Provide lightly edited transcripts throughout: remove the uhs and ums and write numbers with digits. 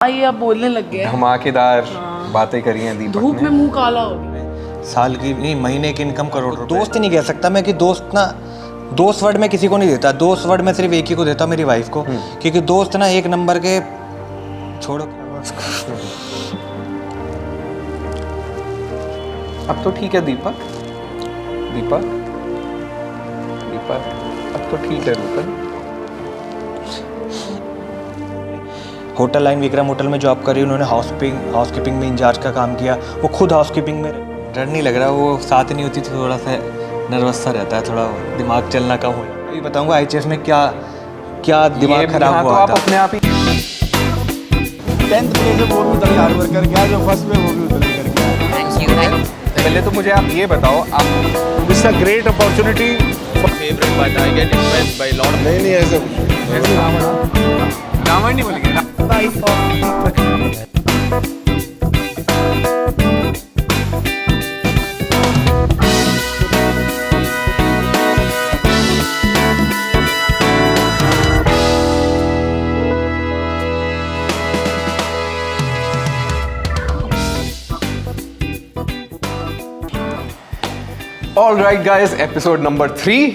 ये आप बोलने लग गए। धमाकेदार बातें करी हैं दीपक धूप ने। में मुंह काला हो गया। साल की नहीं महीने की इनकम करोड़ रुपए। दोस्त ही नहीं कह सकता मैं कि दोस्त ना, दोस्त वर्ड मैं किसी को नहीं देता। दोस्त वर्ड मैं सिर्फ एक ही को देता हूँ, मेरी वाइफ को, क्योंकि दोस्त ना एक नंबर के छोड़ो। अब तो ठीक है दीपक, दीपक, दीपक, अब तो ठीक है Rupal. Hotel line Vikram hotel में जॉब करी उन्होंने, हाउसकीपिंग में इंचार्ज का काम किया। वो खुद हाउसकीपिंग में, डर नहीं लग रहा, वो साथ नहीं होती तो थोड़ा सा नर्वस सा रहता है, थोड़ा दिमाग चलना कम हो जाता है। अभी बताऊंगा आईचेस में क्या क्या दिमाग खराब हुआ तो आप अपने आप ही 10th में से वो भी उधर हार्ड वर्क कर गया, जो फर्स्ट में वो भी उधर कर गया। पहले तो मुझे आप ये बताओ, आप It's a great opportunity. favorite, but I get impressed by a lot of. नहीं ऐसे रावण नहीं बोलेंगे ना? All right guys, episode number 3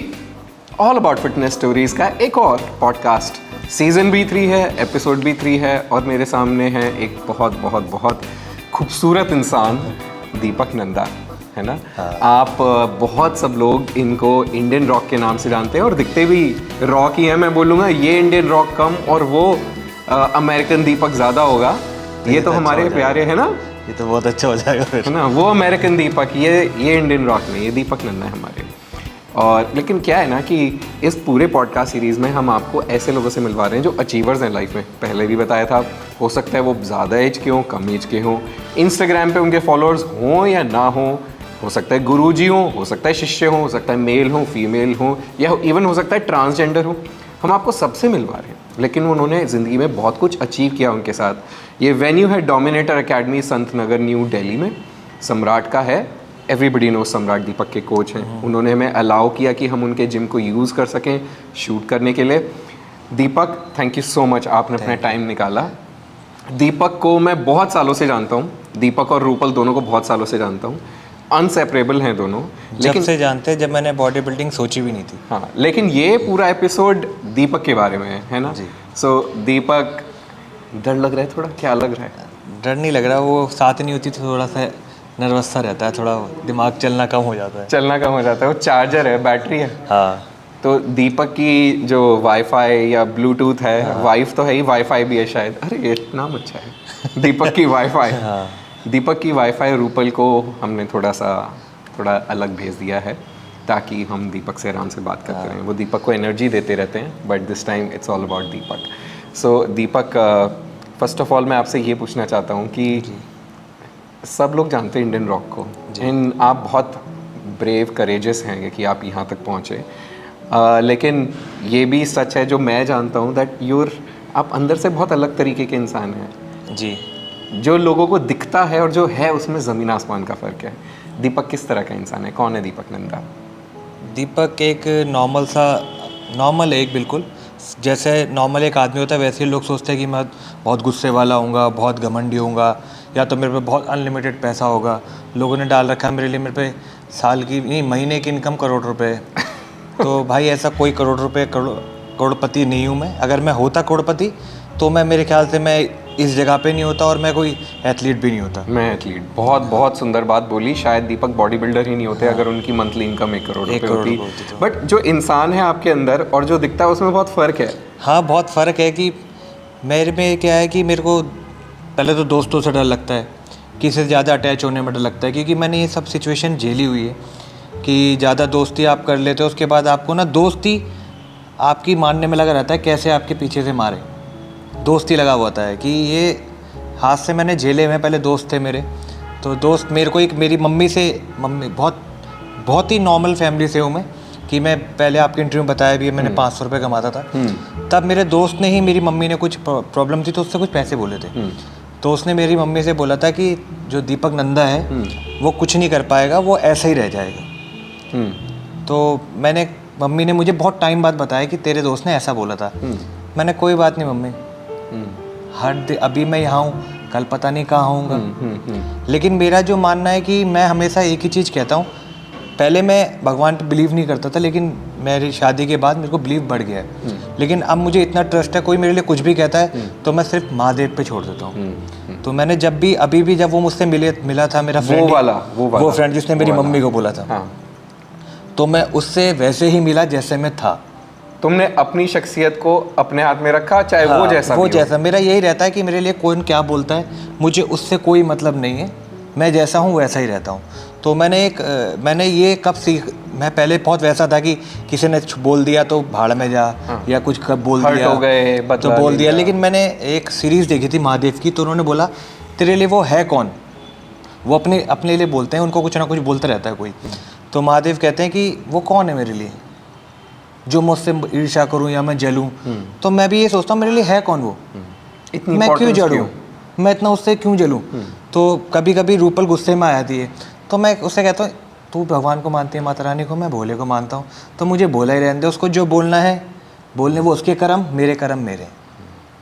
all about fitness stories का एक और पॉडकास्ट। सीजन भी 3 है, एपिसोड भी 3 है, और मेरे सामने है एक बहुत बहुत बहुत खूबसूरत इंसान, दीपक नंदा, है ना? आप बहुत सब लोग इनको इंडियन रॉक के नाम से जानते हैं और दिखते भी रॉक ही हैं। मैं बोलूँगा ये इंडियन रॉक कम और वो अमेरिकन दीपक ज़्यादा होगा। ये तो हमारे प्यारे है ना, ये तो बहुत अच्छा हो जाएगा फिर, है ना? वो अमेरिकन दीपक, ये इंडियन रॉक में, ये दीपक नंदा है हमारे। और लेकिन क्या है ना कि इस पूरे पॉडकास्ट सीरीज़ में हम आपको ऐसे लोगों से मिलवा रहे हैं जो अचीवर्स हैं लाइफ में। पहले भी बताया था, हो सकता है वो ज़्यादा एज के हों, कम एज के हों, इंस्टाग्राम पे उनके फॉलोअर्स हों या ना हो सकता है गुरुजी हो सकता है शिष्य हो सकता है मेल हो, फीमेल हो, या इवन हो सकता है ट्रांसजेंडर हो। हम आपको सबसे मिलवा रहे हैं, लेकिन उन्होंने ज़िंदगी में बहुत कुछ अचीव किया उनके साथ। ये वेन्यू है dominator academy, Sant Nagar, new Delhi में। सम्राट का है, एवरीबडी नो सम्राट दीपक के कोच हैं। उन्होंने हमें अलाउ किया कि हम उनके जिम को यूज़ कर सकें शूट करने के लिए। दीपक, थैंक यू सो मच, आपने अपना टाइम निकाला। दीपक को मैं बहुत सालों से जानता हूँ, दीपक और रूपल दोनों को बहुत सालों से जानता हूँ, अनसेपरेबल हैं दोनों। लेकिन से जानते हैं जब मैंने बॉडी बिल्डिंग सोची भी नहीं थी। हाँ, लेकिन ये पूरा एपिसोड दीपक के बारे में है ना? जी। सो दीपक, डर लग रहा है थोड़ा? क्या लग रहा है? डर नहीं लग रहा, वो साथ नहीं होती तो थोड़ा सा नर्वस सा रहता है, थोड़ा दिमाग चलना कम हो जाता है। चलना कम हो जाता है। वो चार्जर है, बैटरी है। हाँ, तो दीपक की जो वाईफाई या ब्लूटूथ है, वाइफ तो है ही, वाईफाई भी है शायद। अरे ये नाम अच्छा है, दीपक की वाईफाई। हाँ। दीपक की वाईफाई रूपल को हमने थोड़ा अलग भेज दिया है ताकि हम दीपक से आराम से बात करते रहें। वो दीपक को एनर्जी देते रहते हैं, but this time it's all about Deepak. So Deepak, first of all मैं आपसे ये पूछना चाहता हूँ कि सब लोग जानते हैं इंडियन रॉक को, आप बहुत ब्रेव, करेजियस हैं कि आप यहाँ तक पहुँचे, लेकिन ये भी सच है जो मैं जानता हूँ दैट आप अंदर से बहुत अलग तरीके के इंसान हैं जी। जो लोगों को दिखता है और जो है उसमें ज़मीन आसमान का फ़र्क है। दीपक किस तरह का इंसान है? कौन है दीपक नंदा? दीपक एक नॉर्मल है, एक बिल्कुल जैसे नॉर्मल एक आदमी होता है वैसे ही लोग सोचते हैं कि मैं बहुत गुस्से वाला हूँगा, बहुत घमंडी हूँगा, या तो मेरे पे बहुत अनलिमिटेड पैसा होगा। लोगों ने डाल रखा है मेरे लिए, मेरे पे साल की नहीं महीने की इनकम करोड़ रुपए। तो भाई ऐसा कोई करोड़पति नहीं हूँ मैं। अगर मैं होता करोड़पति तो मैं, मेरे ख्याल से मैं इस जगह पे नहीं होता और मैं कोई एथलीट भी नहीं होता। मैं एथलीट, बहुत सुंदर बात बोली। शायद दीपक बॉडी बिल्डर ही नहीं होते अगर उनकी मंथली इनकम 1 करोड़ रुपए होती। बट जो इंसान है आपके अंदर और जो दिखता है उसमें बहुत फ़र्क है। हाँ, बहुत फ़र्क है कि मेरे में क्या है कि मेरे को पहले तो दोस्तों से डर लगता है, किसी से ज़्यादा अटैच होने में डर लगता है, क्योंकि मैंने ये सब सिचुएशन झेली हुई है कि ज़्यादा दोस्ती आप कर लेते हो, उसके बाद आपको ना दोस्ती आपकी मारने में लगा रहता है, कैसे आपके पीछे से मारे, दोस्ती लगा हुआ है कि ये हाथ से मैंने झेले हुए। पहले दोस्त थे मेरे, तो दोस्त मेरे को एक मेरी मम्मी बहुत ही नॉर्मल फैमिली से हूँ मैं, कि मैं पहले आपके इंटरव्यू में बताया भी है, मैंने 500 रुपये कमाता था। तब मेरे दोस्त ने ही, मेरी मम्मी ने कुछ प्रॉब्लम थी तो उससे कुछ पैसे बोले थे, तो उसने मेरी मम्मी से बोला था कि जो दीपक नंदा है वो कुछ नहीं कर पाएगा, वो ऐसा ही रह जाएगा। तो मम्मी ने मुझे बहुत टाइम बाद बताया कि तेरे दोस्त ने ऐसा बोला था। मैंने कोई बात नहीं मम्मी, अभी मैं यहाँ हूँ, कल पता नहीं कहाँ होऊंगा। लेकिन मेरा जो मानना है कि मैं हमेशा एक ही चीज़ कहता हूँ, पहले मैं भगवान पे बिलीव नहीं करता था, लेकिन मेरी शादी के बाद मेरे को बिलीव बढ़ गया है। लेकिन अब मुझे इतना ट्रस्ट है, कोई मेरे लिए कुछ भी कहता है तो मैं सिर्फ महादेव पे छोड़ देता हूँ। तो मैंने अभी भी जब वो मुझसे मिला था मेरा फ्रेंड, वो फ्रेंड जिसने मेरी मम्मी को बोला था, तो मैं उससे वैसे ही मिला जैसे मैं था। तुमने अपनी शख्सियत को अपने हाथ में रखा, चाहे वो जैसा मेरा यही रहता है कि मेरे लिए कौन क्या बोलता है मुझे उससे कोई मतलब नहीं है, मैं जैसा हूँ वैसा ही रहता हूँ। तो मैंने ये कब मैं पहले बहुत वैसा था कि किसी ने बोल दिया तो भाड़ में जा, या कुछ कब बोल दिया हो गए तो बोल दिया। लेकिन मैंने एक सीरीज़ देखी थी महादेव की, तो उन्होंने बोला तेरे लिए वो है कौन, वो अपने लिए बोलते हैं, उनको कुछ ना कुछ बोलता रहता है कोई। तो महादेव कहते हैं कि वो कौन है मेरे लिए जो मुझसे ईर्ष्या करूं या मैं जलूं। तो मैं भी ये सोचता हूँ मेरे लिए है कौन वो, मैं क्यों जलूं, मैं इतना उससे क्यों जलूं। तो कभी कभी रूपल गुस्से में आ जाती है, तो मैं उससे कहता हूँ तू भगवान को मानती है, माता रानी को, मैं भोले को मानता हूँ, तो मुझे बोला ही रहने दे, उसको जो बोलना है बोलने, वो उसके कर्म मेरे कर्म मेरे,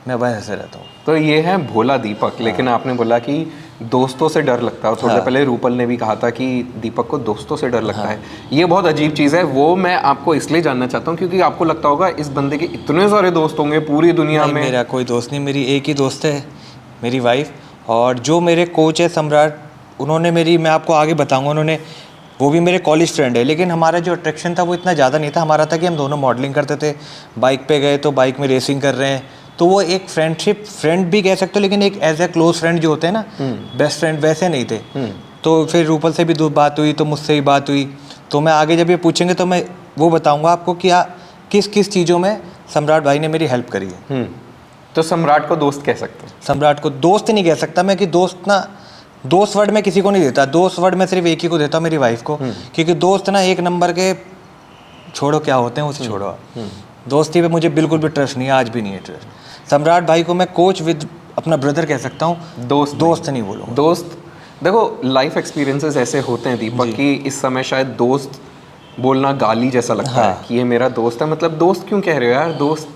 मैं वैसे रहता हूँ। तो ये है भोला दीपक। लेकिन आपने बोला कि दोस्तों से डर लगता है, और थोड़ी देर पहले रूपल ने भी कहा था कि दीपक को दोस्तों से डर लगता है। ये बहुत अजीब चीज़ है। वो मैं आपको इसलिए जानना चाहता हूँ क्योंकि आपको लगता होगा इस बंदे के इतने सारे दोस्त होंगे पूरी दुनिया में। मेरा कोई दोस्त नहीं, मेरी एक ही दोस्त है, मेरी वाइफ। और जो मेरे कोच है सम्राट, उन्होंने मैं आपको आगे बताऊँगा, वो भी मेरे कॉलेज फ्रेंड है। लेकिन हमारा जो अट्रैक्शन था वो इतना ज़्यादा नहीं था, हमारा था कि हम दोनों मॉडलिंग करते थे, बाइक पे गए तो बाइक में रेसिंग कर रहे हैं, तो वो एक फ्रेंड भी कह सकते हो, लेकिन एक एज ए क्लोज फ्रेंड जो होते हैं ना, बेस्ट फ्रेंड, वैसे नहीं थे। तो फिर रूपल से भी बात हुई, तो मुझसे ही बात हुई। तो मैं आगे जब ये पूछेंगे तो मैं वो बताऊंगा आपको कि किस किस चीज़ों में सम्राट भाई ने मेरी हेल्प करी है। तो सम्राट को दोस्त कह सकते हैं? सम्राट को दोस्त नहीं कह सकता मैं, कि दोस्त वर्ड मैं किसी को नहीं देता। दोस्त वर्ड मैं सिर्फ एक ही को देता हूँ, मेरी वाइफ को, क्योंकि दोस्त ना एक नंबर के छोड़ो क्या होते हैं, उसे छोड़ो। दोस्ती पे मुझे बिल्कुल भी ट्रस्ट नहीं है, आज भी नहीं है ट्रस्ट। सम्राट भाई को मैं कोच विद अपना ब्रदर कह सकता हूँ, दोस्त नहीं बोलूँगा। दोस्त, देखो लाइफ एक्सपीरियंसेस ऐसे होते हैं दीपक कि इस समय शायद दोस्त बोलना गाली जैसा लगता है कि ये मेरा दोस्त है। मतलब दोस्त क्यों कह रहे हो यार, दोस्त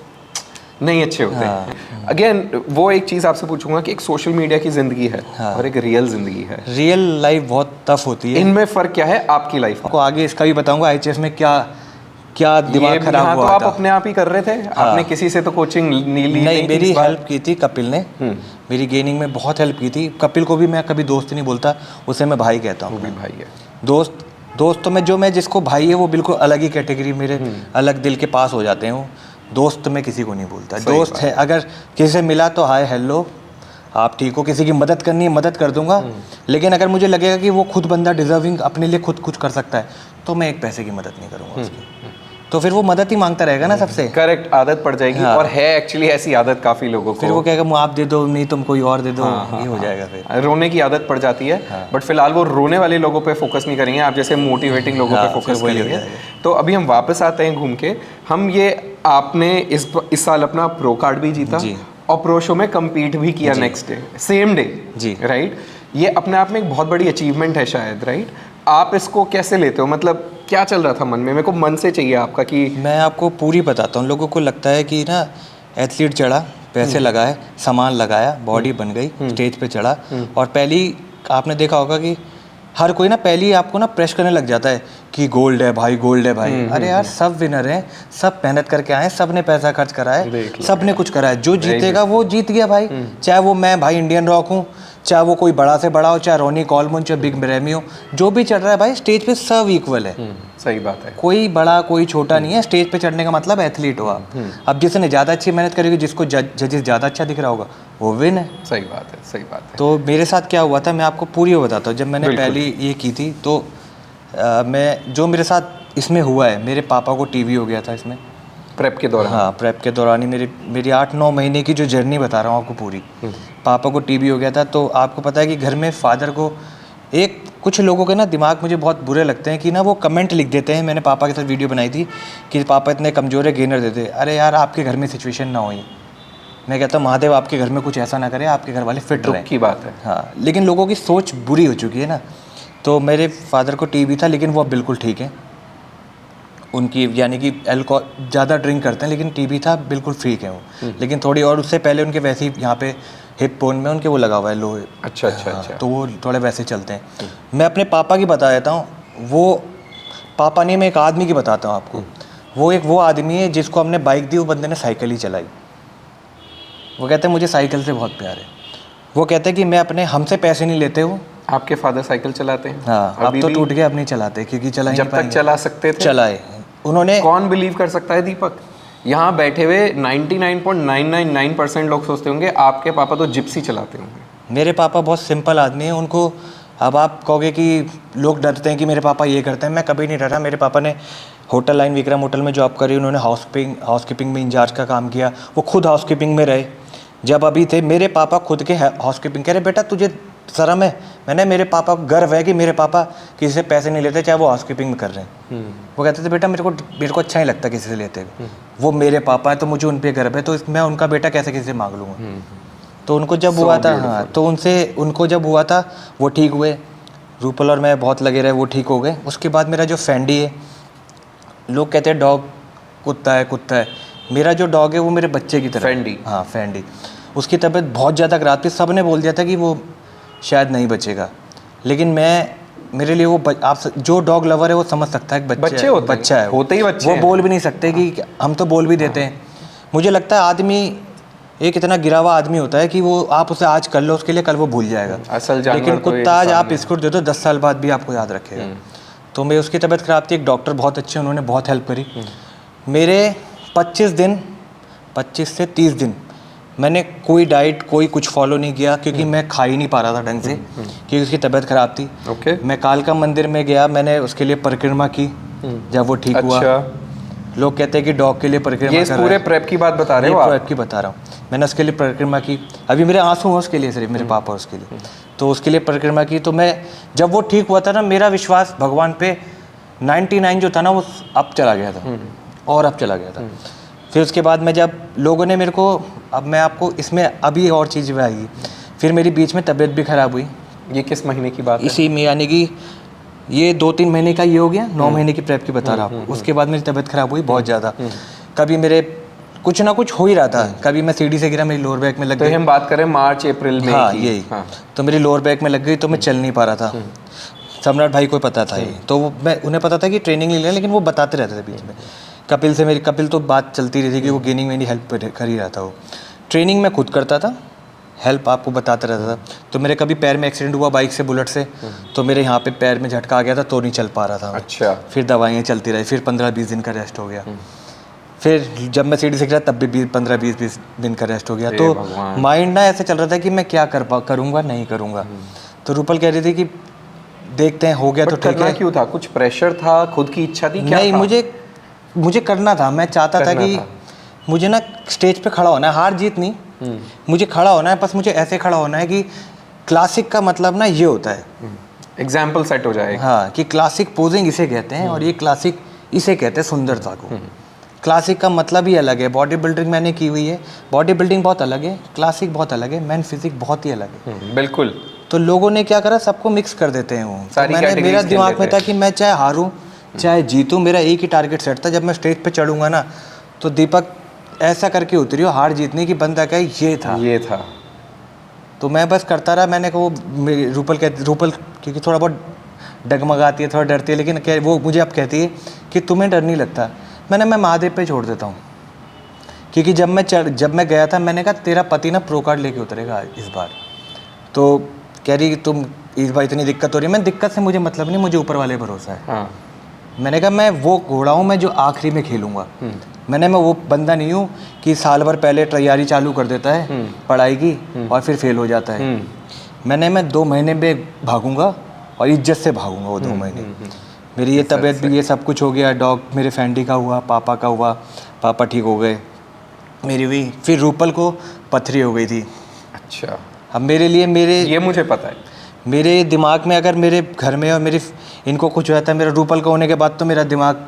नहीं अच्छे होते हैं। अगेन वो एक चीज़ आपसे पूछूंगा कि एक सोशल मीडिया की ज़िंदगी है और एक रियल ज़िंदगी है। रियल लाइफ बहुत टफ होती है, इनमें फ़र्क क्या है आपकी लाइफ को आगे इसका भी बताऊंगा। IHS में क्या दिमाग खराब हुआ था। आप अपने आप ही कर रहे थे? आपने किसी से तो कोचिंग नहीं ली? नहीं, मेरी हेल्प की थी कपिल ने, मेरी गेनिंग में बहुत हेल्प की थी। कपिल को भी मैं कभी दोस्त नहीं बोलता, उसे मैं भाई कहता हूँ। वो भी भाई है। दोस्त तो मैं जिसको भाई है वो बिल्कुल अलग ही कैटेगरी, मेरे अलग दिल के पास हो जाते हैं। दोस्त मैं किसी को नहीं बोलता। दोस्त है, अगर किसी से मिला तो हाय हेलो, आप ठीक हो, किसी की मदद करनी है मदद कर दूंगा। लेकिन अगर मुझे लगेगा कि वो खुद बंदा डिजर्विंग अपने लिए खुद कुछ कर सकता है, तो मैं एक पैसे की मदद नहीं करूंगा उसकी। तो फिर वो मदद ही मांगता रहेगा ना सबसे। करेक्ट, आदत पड़ जाएगी। और है एक्चुअली ऐसी आदत काफ़ी लोगों को। फिर वो कहेगा आप दे दो, नहीं तुम कोई और दे दो, ये हो जाएगा। फिर रोने की आदत पड़ जाती है। बट फिलहाल वो रोने वाले लोगों पे फोकस नहीं करेंगे, आप जैसे मोटिवेटिंग लोगों पे फोकस करेंगे। तो अभी हम वापस आते हैं घूम के। हम ये आपने इस साल अपना प्रो कार्ड भी जीता और प्रो शो में कम्पीट भी किया नेक्स्ट डे, सेम डे जी, राइट। ये अपने आप में एक बहुत बड़ी अचीवमेंट है शायद, राइट। आप इसको कैसे लेते हो? मतलब क्या चल रहा था मन में? मेरे को मन से चाहिए आपका कि मैं आपको पूरी बताता हूँ। लोगों को लगता है कि ना एथलीट चढ़ा, पैसे लगाए, सामान लगाया, बॉडी बन गई, स्टेज पे चढ़ा, और पहली आपने देखा होगा कि हर कोई ना पहली आपको ना प्रेस करने लग जाता है कि गोल्ड है भाई, गोल्ड है भाई। अरे यार सब विनर हैं, सब मेहनत करके आए, सब ने पैसा खर्च करा है, सब ने कुछ करा है। जो जीतेगा वो जीत गया भाई। चाहे वो मैं भाई इंडियन रॉक हूँ, चाहे वो कोई बड़ा से बड़ा हो, चाहे रोनी कॉलमन, चाहे बिग रेमी हो, जो भी चढ़ रहा है भाई स्टेज पे सब इक्वल है। सही बात है। कोई बड़ा कोई छोटा नहीं है। स्टेज पे चढ़ने का मतलब एथलीट हो आप। अब जिसने ज़्यादा अच्छी मेहनत करेगी, जिसको जजेस ज़्यादा अच्छा दिख रहा होगा, वो विन है। सही बात है, सही बात है। तो मेरे साथ क्या हुआ था मैं आपको पूरी बताता हूँ। जब मैंने पहली ये की थी तो मैं जो मेरे साथ इसमें हुआ है, मेरे पापा को टीबी हो गया था इसमें प्रेप के दौरान। हाँ, प्रेप के दौरान ही मेरी 8-9 महीने की जो जर्नी बता रहा हूँ आपको पूरी। पापा को टीबी हो गया था। तो आपको पता है कि घर में फादर को कुछ लोगों के ना दिमाग मुझे बहुत बुरे लगते हैं कि ना वो कमेंट लिख देते हैं। मैंने पापा के साथ वीडियो बनाई थी कि पापा इतने कमज़ोर है, गेनर देते। अरे यार आपके घर में सिचुएशन ना हो। मैं कहता हूँ महादेव आपके घर में कुछ ऐसा ना करे, आपके घर वाले फिट रहें। की बात है। हाँ, लेकिन लोगों की सोच बुरी हो चुकी है ना। तो मेरे फादर को टीबी था, लेकिन वो अब बिल्कुल ठीक है। उनकी यानी कि अल्कोहल ज़्यादा ड्रिंक करते हैं, लेकिन टीबी था बिल्कुल फ्रीक है वो, लेकिन थोड़ी और उससे पहले उनके वैसे ही यहाँ पे हिप बोन में उनके वो लगा हुआ है लोहे। अच्छा अच्छा अच्छा। तो वो थोड़े वैसे चलते हैं। मैं अपने पापा की बता देता हूँ, वो पापा नहीं, मैं एक आदमी की बताता हूँ आपको। वो आदमी है जिसको हमने बाइक दी, वो बंदे ने साइकिल ही चलाई। वो कहते हैं मुझे साइकिल से बहुत प्यार है। वो कहते हैं कि मैं अपने हमसे पैसे नहीं लेते हूँ। आपके फादर साइकिल चलाते हैं? हाँ, अब तो टूट गया, अब नहीं चलाते क्योंकि चला ही जब नहीं तक पाएंगे। चला सकते थे चलाए उन्होंने। कौन बिलीव कर सकता है दीपक, यहाँ बैठे हुए 99.999% लोग सोचते होंगे आपके पापा तो जिप्सी चलाते होंगे। मेरे पापा बहुत सिंपल आदमी हैं। उनको अब आप कहोगे कि लोग डरते हैं कि मेरे पापा ये करते हैं, मैं कभी नहीं डरा। मेरे पापा ने होटल लाइन विक्रम होटल में जॉब करी, उन्होंने हाउसकीपिंग में इंचार्ज का काम किया। वो खुद हाउसकीपिंग में रहे जब अभी थे। मेरे पापा खुद के हाउसकीपिंग कह रहे, बेटा तुझे शर्म है? मैंने मेरे पापा को गर्व है कि मेरे पापा किसी से पैसे नहीं लेते, चाहे वो हाउसकीपिंग में कर रहे हैं। वो कहते थे बेटा मेरे को अच्छा नहीं लगता किसी से लेते हुए, वो मेरे पापा है तो मुझे उन पर गर्व है, तो मैं उनका बेटा कैसे किसी से मांग लूँगा। तो उनको जब हुआ था, हाँ, तो उनको जब हुआ था वो ठीक हुए। रूपल और मैं बहुत लगे रहे, वो ठीक हो गए। उसके बाद मेरा जो फैंडी है, लोग कहते हैं डॉग कुत्ता है, मेरा जो डॉग है वो मेरे बच्चे की तरह। फैंडी? हाँ, फैंडी। उसकी तबीयत बहुत ज़्यादा खराब थी, सब ने बोल दिया था कि वो शायद नहीं बचेगा, लेकिन मेरे लिए वो आप जो डॉग लवर है वो समझ सकता है कि बच्चा है, होते ही बच्चे वो हैं। बोल भी नहीं सकते कि हम तो बोल भी देते हैं। मुझे लगता है आदमी एक इतना गिरा हुआ आदमी होता है कि वो आप उसे आज कर लो, उसके लिए कल वो भूल जाएगा। असल जानवर लेकिन तो कुत्ता आज आप बिस्कुट दे दो 10 साल बाद भी आपको याद रखेगा। तो मैं उसकी तबीयत ख़राब थी, एक डॉक्टर बहुत अच्छे, उन्होंने बहुत हेल्प करी। मेरे 25 से 30 दिन मैंने कोई डाइट कोई कुछ फॉलो नहीं किया, क्योंकि मैं खा ही नहीं पा रहा था ढंग से, क्योंकि उसकी तबीयत ख़राब थी। ओके। मैं कालका मंदिर में गया, मैंने उसके लिए परिक्रमा की। जब वो ठीक हुआ, लोग कहते हैं कि डॉग के लिए परिक्रमा ये पूरे प्रेप की बात बता रहे हो आप? प्रेप की बता रहा हूँ। मैंने उसके लिए परिक्रमा की। अभी मेरे आंसू हैं उसके लिए, सिर्फ मेरे पापा उसके लिए, तो उसके लिए परिक्रमा की। तो मैं जब वो ठीक हुआ था ना, मेरा विश्वास भगवान पे 99 जो था ना वो अब चला गया था, और अब चला गया था। फिर उसके बाद में जब लोगों ने मेरे को, अब मैं आपको इसमें अभी और चीज़ में आएगी, फिर मेरी बीच में तबीयत भी ख़राब हुई। ये किस महीने की बात है? इसी में, यानी कि ये 2-3 महीने का ये हो गया, 9 महीने की प्रेप की बता रहा हूँ। उसके बाद मेरी तबीयत ख़राब हुई बहुत ज़्यादा। कभी मेरे कुछ ना कुछ हो ही रहा था। कभी मैं सीढ़ी से गिरा, मेरी लोअर बैक में लग गई। तो हम बात करें मार्च अप्रैल में। हाँ, यही। तो मेरी लोअर बैक में लग गई, तो मैं चल नहीं पा रहा था। सम्राट भाई को पता था ये, तो मैं उन्हें पता था कि ट्रेनिंग ले लें, लेकिन वो बताते रहते थे बीच में। कपिल तो बात चलती रही थी कि वो गेनिंग में हेल्प कर ही रहा था। वो ट्रेनिंग मैं खुद करता था, हेल्प आपको बताता रहता था। तो मेरे कभी पैर में एक्सीडेंट हुआ बाइक से, बुलेट से, तो मेरे यहाँ पे पैर में झटका आ गया था, तो नहीं चल पा रहा था। अच्छा। फिर दवाइयाँ चलती रही, फिर 15-20 दिन का रेस्ट हो गया। फिर जब मैं सीढ़ी से गिरा तब भी 15-20 दिन का रेस्ट हो गया। तो माइंड ना ऐसे चल रहा था कि मैं क्या करूँगा नहीं करूँगा। तो रूपल कह रही थी कि देखते हैं, हो गया तो ठीक है। क्यों था? कुछ प्रेशर था, खुद की इच्छा थी, क्या नहीं, था? मुझे करना था। मैं चाहता था कि मुझे ना स्टेज पे खड़ा होना है, हार जीत नहीं, मुझे खड़ा होना है। बस मुझे ऐसे खड़ा होना है कि क्लासिक का मतलब ना ये होता है, एग्जाम्पल सेट हो जाएगा। हाँ, कि क्लासिक पोजिंग इसे कहते हैं, और ये क्लासिक इसे कहते हैं सुंदरता को। क्लासिक का मतलब ही अलग है। बॉडी बिल्डिंग मैंने की हुई है, बॉडी बिल्डिंग बहुत अलग है, क्लासिक बहुत अलग है, मैन फिजिक बहुत ही अलग है। बिल्कुल। तो लोगों ने क्या करा, सबको मिक्स कर देते हैं वो। तो मेरा दिमाग में था कि मैं चाहे हारूं चाहे जीतूं, मेरा एक ही टारगेट सेट था। जब मैं स्टेज पे चढ़ूंगा ना, तो दीपक ऐसा करके उतरी हो, हार जीतने की बंदा क्या ये था। तो मैं बस करता रहा। मैंने कहा रूपल क्योंकि थोड़ा बहुत डगमगाती है, थोड़ा डरती है, लेकिन वो मुझे अब कहती है कि तुम्हें डर नहीं लगता। मैं महादेव पे छोड़ देता हूँ, क्योंकि जब मैं गया था, मैंने कहा तेरा पति ना प्रो कार्ड लेके उतरेगा इस बार। तो कह रही तुम इस बार इतनी दिक्कत हो रही है। मैं दिक्कत से मुझे मतलब नहीं, मुझे ऊपर वाले भरोसा है। हाँ। मैंने कहा मैं वो घोड़ा हूँ, मैं जो आखिरी में खेलूँगा। मैं वो बंदा नहीं हूँ कि साल भर पहले तैयारी चालू कर देता है पढ़ाई की और फिर फेल हो जाता है। मैं 2 महीने में भागूंगा, और इज्जत से भागूंगा वो 2 महीने। मेरी ये तबीयत भी, ये सब कुछ हो गया। डॉग मेरे फैंडी का हुआ, पापा का हुआ, पापा ठीक हो गए, मेरी हुई। फिर रूपल को पथरी हो गई थी। अच्छा। अब मेरे लिए ये मुझे पता है। मेरे दिमाग में, अगर मेरे घर में और मेरी इनको कुछ हुआ था, मेरा रूपल का होने के बाद, तो मेरा दिमाग,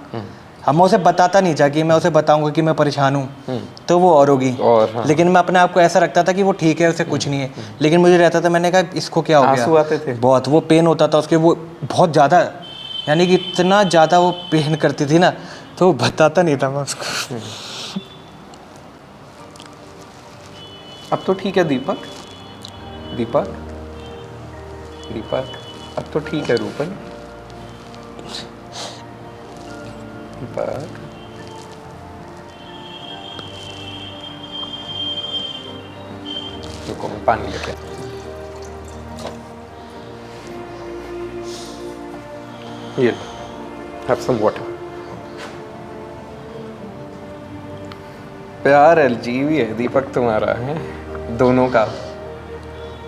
अब मैं उसे बताता नहीं था कि मैं उसे बताऊंगा कि मैं परेशान हूँ, तो वो और होगी। हाँ। लेकिन मैं अपने आप को ऐसा रखता था कि वो ठीक है, उसे कुछ नहीं है। लेकिन मुझे रहता था, मैंने कहा इसको क्या हो गया। आंसू आते थे बहुत, वो पेन होता था उसके, वो बहुत ज़्यादा, यानी कि इतना ज़्यादा वो पेन करती थी ना। तो बताता नहीं था मैं उसको। अब तो ठीक है दीपक, दीपक, दीपक, अब तो ठीक है रूपन, दीपक। रुको मैं पानी लेके आता हूं। ये have some water। प्यार एलजीवी है दीपक तुम्हारा है, दोनों का।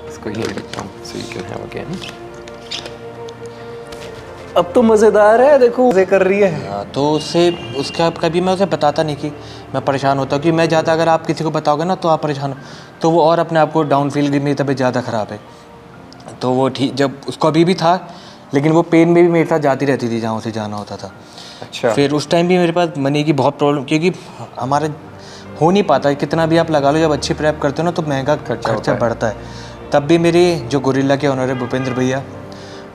इसको ये लिखता हूँ so you can have again। अब तो मज़ेदार है, देखो मज़े कर रही है। हाँ, तो उससे उसका कभी मैं उसे बताता नहीं कि मैं परेशान होता हूँ, कि मैं ज़्यादा अगर आप किसी को बताओगे ना तो आप परेशान हो, तो वो और अपने आप को डाउन फील की मेरी तबीयत ज़्यादा ख़राब है। तो वो ठीक, जब उसको अभी भी था, लेकिन वो पेन में भी मेरे साथ जाती रहती थी जहाँ उसे जाना होता था। अच्छा। फिर उस टाइम भी मेरे पास मनी की बहुत प्रॉब्लम, क्योंकि हमारा हो नहीं पाता, कितना भी आप लगा लो, जब अच्छी प्रेप करते हो ना तो महंगा खर्चा बढ़ता है। तब भी मेरी जो गोरिल्ला के ओनर है भूपेंद्र भैया,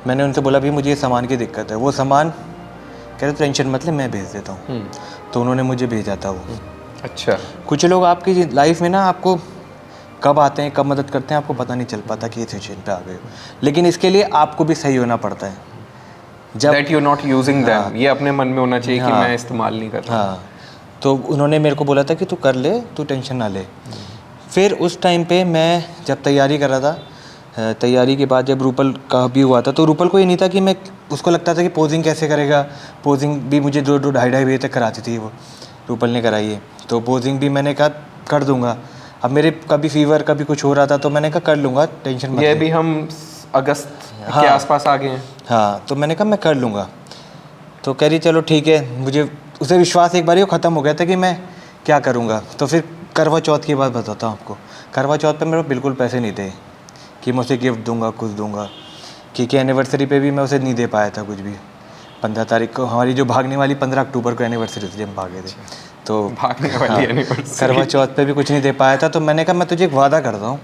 मैंने उनसे बोला भी मुझे ये सामान की दिक्कत है, वो सामान कह रहे टेंशन मत ले मैं भेज देता हूँ। तो उन्होंने मुझे भेजा था वो। अच्छा। कुछ लोग आपकी लाइफ में ना आपको कब आते हैं, कब मदद करते हैं, आपको पता नहीं चल पाता कि ये सिचुएशन पे आ गए हो, लेकिन इसके लिए आपको भी सही होना पड़ता है। जब that you not using them, ये अपने मन में होना चाहिए कि मैं इस्तेमाल नहीं कर रहा। हाँ, तो उन्होंने मेरे को बोला था कि तू कर ले, तू टेंशन ना ले। फिर उस टाइम पे मैं जब तैयारी कर रहा था, तैयारी के बाद जब रूपल का भी हुआ था, तो रूपल को ये नहीं था कि मैं, उसको लगता था कि पोजिंग कैसे करेगा। पोजिंग भी मुझे 2-2 ढाई बजे तक कराती थी वो, रूपल ने कराई है। तो पोजिंग भी मैंने कहा कर दूंगा। अब मेरे कभी फीवर कभी कुछ हो रहा था, तो मैंने कहा कर लूँगा, टेंशन मत ले। ये भी हम अगस्त के आसपास आ गए हैं। हाँ, तो मैंने कहा मैं कर लूँगा। तो कह रही चलो ठीक है। मुझे उसे विश्वास एक बार ही ख़त्म हो गया था कि मैं क्या करूँगा। तो फिर करवा चौथ की बात बताता हूँ आपको। करवा चौथ पे मेरे बिल्कुल पैसे नहीं थे कि मैं उसे गिफ्ट दूंगा, कुछ दूंगा, क्योंकि एनिवर्सरी पे भी मैं उसे नहीं दे पाया था कुछ भी। 15 तारीख को हमारी जो भागने वाली 15 अक्टूबर को एनिवर्सरी थी, हम भागे थे। तो भागने वाली एनिवर्सरी, करवा चौथ पे भी कुछ नहीं दे पाया था। तो मैंने कहा मैं तुझे एक वादा करता हूँ,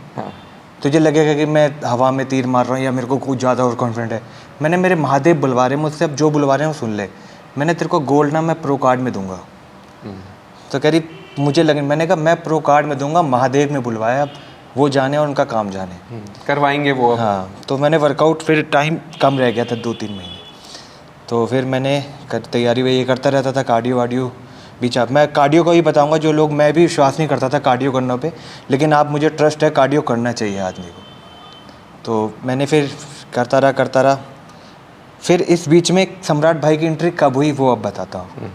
तुझे लगेगा कि मैं हवा में तीर मार रहा हूँ या मेरे को कुछ ज़्यादा और कॉन्फिडेंट है। मैंने, मेरे महादेव बुलवा रहे हैं मुझसे, अब जो बुलवा रहे हैं वो सुन ले। मैंने तेरे को गोल्ड ना मैं प्रो कार्ड में दूंगा। तो कह रही मुझे लगे, मैंने कहा मैं प्रो कार्ड में दूंगा, महादेव ने बुलवाया, अब वो जाने और उनका काम जाने, करवाएंगे वो। हाँ, तो मैंने वर्कआउट, फिर टाइम कम रह गया था 2-3 महीने। तो फिर मैंने तैयारी वही ये करता रहता था, कार्डियो वार्डियो बीच। आप, मैं कार्डियो को ही बताऊंगा, जो लोग, मैं भी विश्वास नहीं करता था कार्डियो करने पे, लेकिन आप मुझे ट्रस्ट है, कार्डियो करना चाहिए आदमी को। तो मैंने फिर करता रहा। फिर इस बीच में सम्राट भाई की एंट्री कब हुई वो अब बताता हूँ।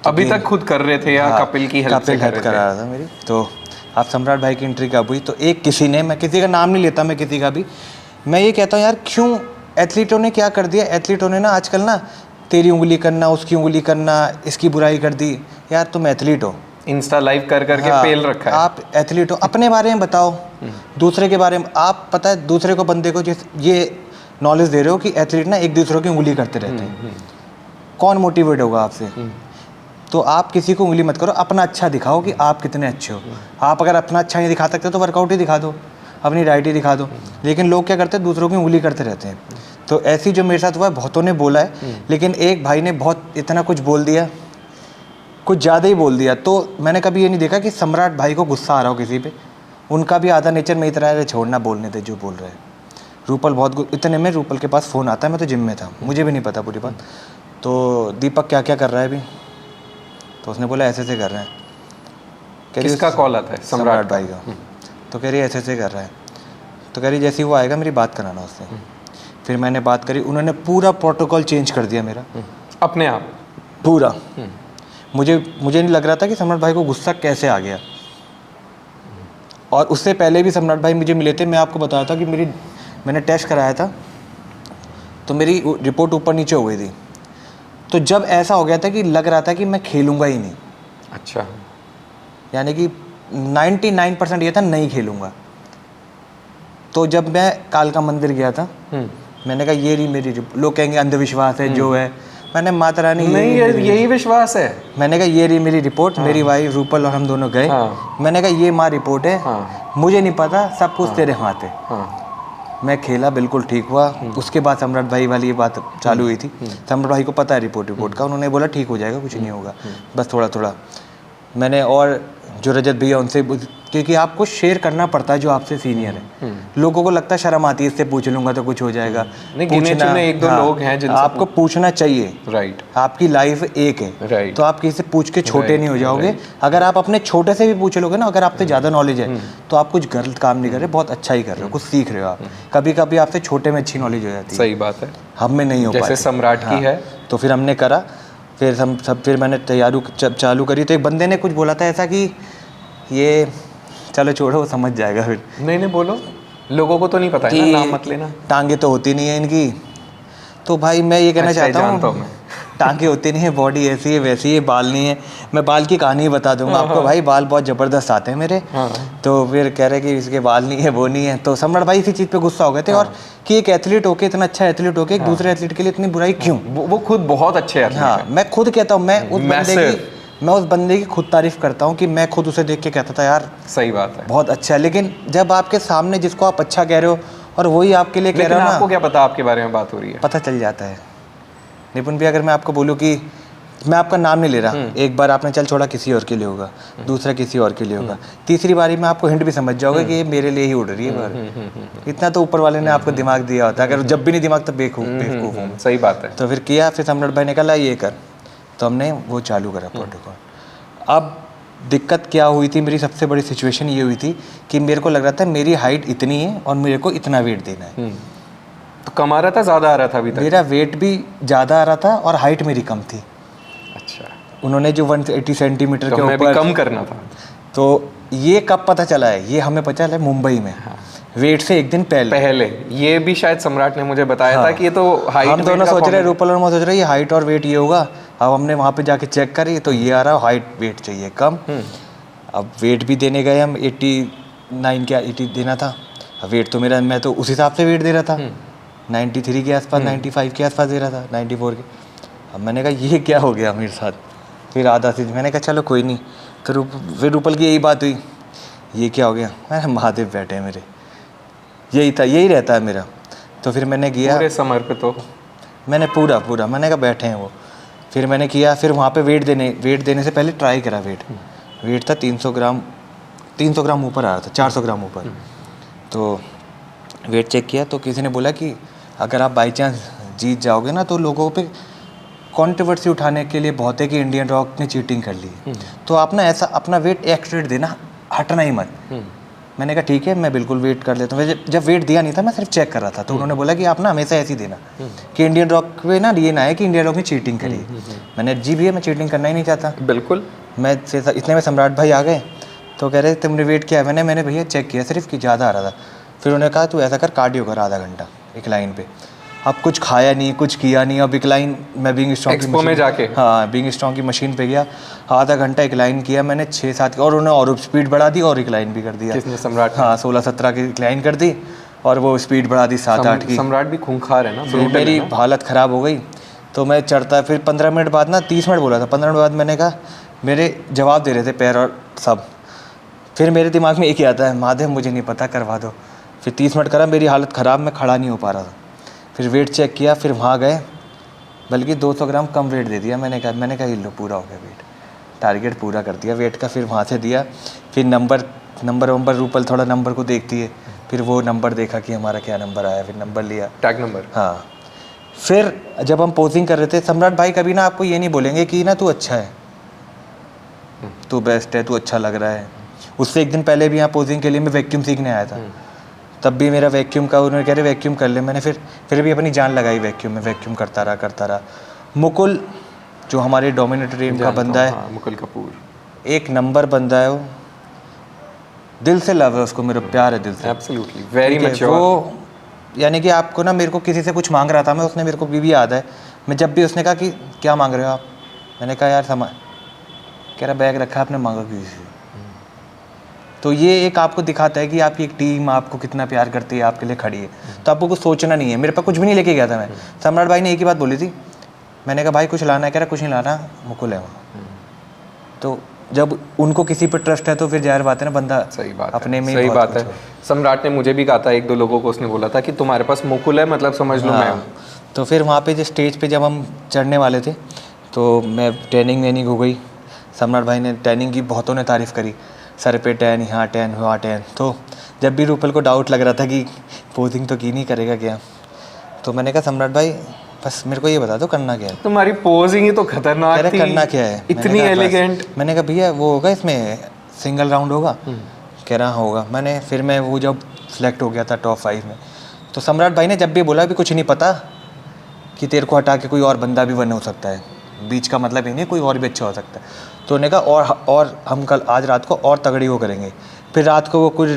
अभी तक खुद कर रहे थे या कपिल की हेल्प से कर रहे थे? करा रहा था मेरी। तो आप सम्राट भाई की एंट्री कब हुई, तो एक किसी ने, मैं किसी का नाम नहीं लेता, मैं किसी का भी, मैं ये कहता हूँ यार क्यों एथलीटों ने क्या कर दिया। एथलीटों ने ना आजकल ना तेरी उंगली करना, उसकी उंगली करना, इसकी बुराई कर दी। यार तुम एथलीट हो, इंस्टा लाइव कर करके पेल रखा है। आप एथलीट हो, अपने बारे में बताओ, दूसरे के बारे में। आप पता है दूसरे को, बंदे को ये नॉलेज दे रहे हो कि एथलीट ना एक दूसरे की उंगली करते रहते हैं, कौन मोटिवेट होगा आपसे। तो आप किसी को उंगली मत करो, अपना अच्छा दिखाओ कि आप कितने अच्छे हो। आप अगर अपना अच्छा नहीं दिखा सकते तो वर्कआउट ही दिखा दो, अपनी डाइट ही दिखा दो। लेकिन लोग क्या करते हैं, दूसरों की उंगली करते रहते हैं। तो ऐसी जो मेरे साथ हुआ है, बहुतों ने बोला है, लेकिन एक भाई ने बहुत इतना कुछ बोल दिया, कुछ ज़्यादा ही बोल दिया। तो मैंने कभी ये नहीं देखा कि सम्राट भाई को गुस्सा आ रहा हो किसी पे। उनका भी आधा नेचर में इतना है, छोड़ना, बोलने दे जो बोल रहे हैं। रूपल बहुत, इतने में रूपल के पास फ़ोन आता है, मैं तो जिम में था, मुझे भी नहीं पता पूरी बात। तो दीपक क्या क्या कर रहा है अभी, तो उसने बोला ऐसे कर रहे हैं। किसका कॉल आता है? सम्राट भाई का। तो कह रही ऐसे कर रहा है। तो कह रही जैसे ही वो आएगा मेरी बात कराना उससे। फिर मैंने बात करी, उन्होंने पूरा प्रोटोकॉल चेंज कर दिया मेरा, अपने आप पूरा। मुझे नहीं लग रहा था कि सम्राट भाई को गुस्सा कैसे आ गया। और उससे पहले भी सम्राट भाई मुझे मिले थे, मैं आपको बताया था कि मैंने टेस्ट कराया था, तो मेरी रिपोर्ट ऊपर नीचे हो गई थी। तो जब ऐसा हो गया था कि लग रहा था कि मैं खेलूँगा ही नहीं। अच्छा। यानी कि 99% ये था नहीं खेलूँगा। तो जब मैं कालका मंदिर गया था, मैंने कहा ये रही मेरी, लोग कहेंगे अंधविश्वास है जो है, मैंने माता रानी नहीं, यही विश्वास है। मैंने कहा ये रही मेरी रिपोर्ट। मेरी वाइफ रूपल और हम दोनों गए। मैंने कहा ये माँ रिपोर्ट है, मुझे नहीं पता, सब कुछ तेरे हाथ है। मैं खेला, बिल्कुल ठीक हुआ। उसके बाद सम्राट भाई वाली ये बात चालू हुई थी। सम्राट भाई को पता है रिपोर्ट का, उन्होंने बोला ठीक हो जाएगा, कुछ नहीं होगा, बस थोड़ा थोड़ा। मैंने और जो रजत भैया उनसे, क्योंकि आपको शेयर करना पड़ता है जो आपसे सीनियर है। लोगों को लगता है शर्म आती है, इससे पूछ लूंगा तो कुछ हो जाएगा। नहीं, गिने चुने एक दो लोग हैं जिनसे आपको पूछना चाहिए। राइट, आपकी लाइफ एक है, राइट, तो आप किसी से पूछ के छोटे नहीं हो जाओगे। अगर आप अपने छोटे से भी पूछ लोगे ना, अगर आपसे ज़्यादा नॉलेज है तो आप कुछ गलत काम नहीं कर रहे, बहुत अच्छा ही कर रहे हो, कुछ सीख रहे हो आप। कभी कभी आपसे छोटे में अच्छी नॉलेज हो जाती है। सही बात है, हम में नहीं हो पाती, जैसे सम्राट की है। तो फिर हमने करा, फिर मैंने तैयारी चालू करी। तो एक बंदे ने कुछ बोला था ऐसा कि ये चलो छोड़ो, वो समझ जाएगा। फिर नहीं बोलो, लोगों को तो नहीं पता है ना, नाम मत लेना। टांगे तो होती नहीं है इनकी, तो भाई मैं ये कहना चाहता हूँ, टांगे होती नहीं है, बॉडी ऐसी है वैसी है, बाल नहीं है। मैं बाल की कहानी बता दूंगा आपको भाई, बाल बहुत ज़बरदस्त आते हैं मेरे। तो फिर कह रहे कि इसके बाल नहीं है, वो नहीं है। तो सम्राट भाई इसी चीज़ पे गुस्सा हो गए थे। और कि एक एथलीट होके, इतना अच्छा एथलीट होके, एक दूसरे एथलीट के लिए इतनी बुराई क्यों? वो खुद बहुत अच्छे एथलीट हैं। हाँ, मैं खुद कहता हूँ, मैं उस बंदे की खुद तारीफ करता हूँ कि मैं खुद उसे देख के कहता था यार सही बात है, बहुत अच्छा है। लेकिन जब आपके सामने जिसको आप अच्छा कह रहे हो और वही आपके लिए कह रहा है ना, आपको क्या पता आपके बारे में बात हो रही है, पता चल जाता है। निपुण भी, अगर मैं आपको बोलूँ कि मैं आपका नाम नहीं ले रहा, एक बार आपने चल छोड़ा, किसी और के लिए होगा, दूसरा किसी और के लिए होगा, तीसरी बारी में आपको हिंट भी समझ जाओगे कि ये मेरे लिए ही उड़ रही है बार। इतना तो ऊपर वाले ने आपको दिमाग दिया होता है, अगर जब भी नहीं दिमाग तो बेवकूफ़ हूँ। सही बात है। तो फिर किया, फिर सम्राट भाई ने कहा ये कर, तो हमने वो चालू करा प्रोटोकॉल। अब दिक्कत क्या हुई थी, मेरी सबसे बड़ी सिचुएशन ये हुई थी कि मेरे को लग रहा था मेरी हाइट इतनी है और मेरे को इतना वेट देना है। तो कम आ रहा था, ज़्यादा आ रहा था अभी तक? मेरा वेट भी ज़्यादा आ रहा था और हाइट मेरी कम थी। अच्छा, उन्होंने जो 180 सेंटीमीटर तो के हमें भी ऊपर कम करना था। तो ये कब पता चला है? ये हमें पता चला है मुंबई में, वेट से एक दिन पहले। ये भी शायद सम्राट ने मुझे बताया था कि ये तो हाइट, हम दोनों सोच रहे, रूपल और मैं सोच रहे ये हाइट और वेट ये होगा। अब हमने वहाँ पे जाके चेक करी तो ये आ रहा है हाइट वेट चाहिए कम। अब वेट भी देने गए हम, 89 क्या 80 देना था। अब वेट तो मेरा, मैं तो उस हिसाब से वेट दे रहा था, 93 के आसपास, 95 के आसपास दे रहा था, 94 के। अब मैंने कहा ये क्या हो गया मेरे साथ? फिर आधा से मैंने कहा चलो कोई नहीं। तो फिर रूपल की यही बात हुई, ये क्या हो गया? अरे महादेव बैठे हैं मेरे, यही था, यही रहता है मेरा। तो फिर मैंने किया पूरे समर्पित तो मैंने पूरा मैंने कहा बैठे हैं वो। फिर मैंने किया, फिर वहाँ पे वेट देने से पहले ट्राई करा। वेट था 300 ग्राम ऊपर आ रहा था, 400 ग्राम ऊपर। तो वेट चेक किया तो किसी ने बोला कि अगर आप बाई चांस जीत जाओगे ना तो लोगों पे कंट्रोवर्सी उठाने के लिए बहुत है कि इंडियन रॉक ने चीटिंग कर ली, तो आप ना ऐसा अपना वेट एक्यूरेट देना, हटना ही मत। मैंने कहा ठीक है, मैं बिल्कुल वेट कर लेता हूँ। जब वेट दिया नहीं था, मैं सिर्फ चेक कर रहा था, तो उन्होंने बोला कि आप ना हमेशा ऐसे ही देना कि इंडियन रॉक पे ना ये ना है कि इंडियन रॉक ने चीटिंग करी। मैंने जी भैया मैं चीटिंग करना ही नहीं चाहता। बिल्कुल। मैं इतने में सम्राट भाई आ गए तो कह रहे तुमने वेट किया? मैंने भैया चेक किया सिर्फ कि ज़्यादा आ रहा था। फिर उन्होंने कहा तू ऐसा कर, कार्डियो कर आधा घंटा एक लाइन पे। अब कुछ खाया नहीं, कुछ किया नहीं। अब एक लाइन मैं बीइंग स्ट्रॉन्ग की मशीन में जाके, हाँ बीइंग स्ट्रॉन्ग की मशीन पे गया, आधा घंटा एक लाइन किया मैंने 6-7 और उन्होंने और स्पीड बढ़ा दी और एक लाइन भी कर दिया। किसने? सम्राट। हाँ 16-17 की लाइन कर दी और वो स्पीड बढ़ा दी 7-8 की। सम्राट भी खूंखार है ना, मेरी हालत ख़राब हो गई। तो मैं चढ़ता, फिर 15 मिनट बाद ना 30 मिनट बोला था, 15 मिनट बाद मैंने कहा, मेरे जवाब दे रहे थे पैर और सब। फिर मेरे दिमाग में एक ही आता है, महादेव मुझे नहीं पता, करवा दो। फिर 30 मिनट करा, मेरी हालत ख़राब, मैं खड़ा नहीं हो पा रहा था। फिर वेट चेक किया, फिर वहाँ गए, बल्कि 200 ग्राम कम वेट दे दिया। मैंने कहा ये लो पूरा हो गया वेट, टारगेट पूरा कर दिया वेट का। फिर वहाँ से दिया, फिर नंबर रूपल थोड़ा नंबर को देखती है, फिर वो नंबर देखा कि हमारा क्या नंबर आया, फिर नंबर लिया, टैग नंबर। हाँ। फिर जब हम पोजिंग कर रहे थे, सम्राट भाई कभी ना आपको ये नहीं बोलेंगे कि ना तू अच्छा है, तू बेस्ट है, तू अच्छा लग रहा है। उससे एक दिन पहले भी यहाँ पोजिंग के लिए मैं वैक्यूम सीखने आया था, तब भी मेरा वैक्यूम का, उन्होंने कह रहे वैक्यूम कर ले। मैंने फिर भी अपनी जान लगाई वैक्यूम में, वैक्यूम करता रहा। मुकुल जो हमारे डोमिनेटर टीम का बंदा है, हाँ, मुकुल कपूर, एक नंबर बंदा है वो, दिल से लव है उसको, मेरा प्यार है दिल से। Absolutely, very mature. वो यानी कि आपको ना, मेरे को किसी से कुछ मांग रहा था मैं, उसने मेरे को भी याद है, मैं जब भी उसने कहा कि क्या मांग रहे हो आप, मैंने कहा यार सामान, कह रहा बैग रखा आपने, मांगा किसी से। तो ये एक आपको दिखाता है कि आपकी एक टीम आपको कितना प्यार करती है, आपके लिए खड़ी है। तो आपको कुछ सोचना नहीं है। मेरे पास कुछ भी नहीं लेके गया था मैं। सम्राट भाई ने एक ही बात बोली थी, मैंने कहा भाई कुछ लाना है? कह रहा कुछ नहीं लाना, मुकुल है वहाँ। तो जब उनको किसी पर ट्रस्ट है तो फिर जाहिर बात है ना, बंदा सही बात अपने है, में सही बहुत बात कुछ है। सम्राट ने मुझे भी कहा था, 1-2 लोगों को उसने बोला था कि तुम्हारे पास मुकुल है, मतलब समझ लो मैं हूँ। तो फिर वहाँ पे जो स्टेज पे जब हम चढ़ने वाले थे तो मैं ट्रेनिंग हो गई। सम्राट भाई ने ट्रेनिंग की, बहुतों ने तारीफ़ करी, सर पे टैन, यहाँ टैन, वहाँ टैन। तो जब भी रूपल को डाउट लग रहा था कि पोजिंग तो की नहीं करेगा क्या, तो मैंने कहा सम्राट भाई बस मेरे को ये बता दो करना क्या है। तुम्हारी पोजिंग ही तो खतरनाक कह रहे थी, करना क्या है, इतनी एलिगेंट। मैंने कहा भैया वो होगा इसमें सिंगल राउंड होगा, कह रहा होगा। फिर मैं वो जब सेलेक्ट हो गया था टॉप 5 में, तो सम्राट भाई ने जब भी बोला भी कुछ नहीं पता कि तेरे को हटा के कोई और बंदा भी वन हो सकता है, बीच का मतलब ही नहीं, कोई और भी अच्छा हो सकता है। तो उन्होंने कहा और हम कल आज रात को और तगड़ी वो करेंगे। फिर रात को वो कुछ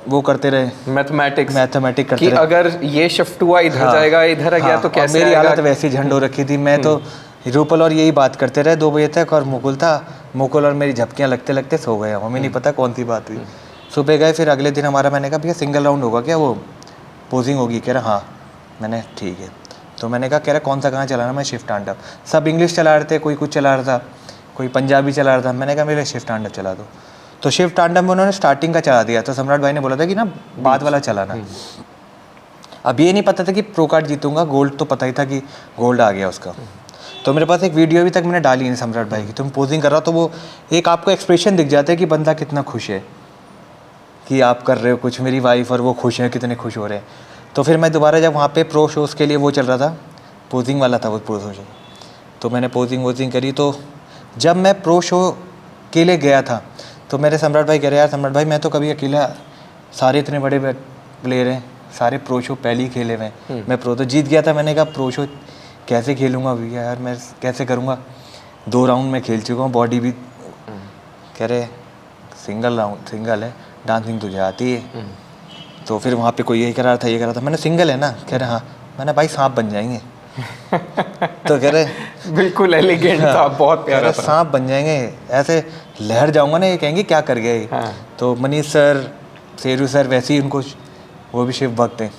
वो करते रहे, मैथमेटिक्स करते कि रहे, अगर ये शिफ्ट हुआ इधर जाएगा, इधर आ गया तो कैसे मेरी आएगा? हालत वैसी झंड हो रखी थी। मैं तो रूपल और यही बात करते रहे 2 बजे तक, और मुकुल और मेरी झपकियाँ लगते लगते सो गए। हमें नहीं पता कौन सी बात हुई। सुबह गए, फिर अगले दिन हमारा, मैंने कहा भैया सिंगल राउंड होगा क्या, वो पोजिंग होगी? कह रहा हाँ। मैंने ठीक है। तो मैंने कहा, कह रहा कौन सा कहाँ चलाना? मैं शिफ्ट स्टैंड अप। सब इंग्लिश चला रहे थे, कोई कुछ चला रहा था, कोई पंजाबी चला रहा था। मैंने कहा मेरे शिफ्ट स्टैंड अप चला दो। तो शिफ्ट स्टैंड अप में उन्होंने स्टार्टिंग का चला दिया। तो सम्राट भाई ने बोला था कि ना बाद वाला चलाना। अब ये नहीं पता था कि प्रो कार्ड जीतूंगा, गोल्ड तो पता ही था कि गोल्ड आ गया उसका। तो मेरे पास एक वीडियो अभी तक मैंने डाली नहीं सम्राट भाई की। तुम पोजिंग कर रहा हो तो वो एक आपको एक्सप्रेशन दिख जाता है कि बंदा कितना खुश है कि आप कर रहे हो कुछ। मेरी वाइफ और वो खुश हैं, कितने खुश हो रहे हैं। तो फिर मैं दोबारा जब वहाँ पे प्रो शोज़ के लिए वो चल रहा था, पोजिंग वाला था वो प्रो शो, तो मैंने पोजिंग करी। तो जब मैं प्रो शो के लिए गया था तो मेरे सम्राट भाई कह रहे यार सम्राट भाई मैं तो कभी अकेला, सारे इतने बड़े प्लेयर हैं, सारे प्रो शो पहले ही खेले हुए हैं, मैं प्रो तो जीत गया था। मैंने कहा प्रो शो कैसे खेलूँगा भैया, यार मैं कैसे करूँगा, 2 राउंड में खेल चुका हूँ, बॉडी भी। कह रहे सिंगल है, डांसिंग तुझे आती है। तो फिर वहाँ पे कोई यही करा था, मैंने सिंगल है ना? कह रहे हाँ। मैंने भाई सांप बन जाएंगे। तो कह रहे बिल्कुल एलिगेंट था, बहुत प्यारा था। सांप बन जाएंगे, ऐसे लहर जाऊंगा ना, ये कहेंगे क्या कर गया ये। तो मनीष सर, शेरू सर, वैसे ही उनको वो भी शिव भक्त हैं।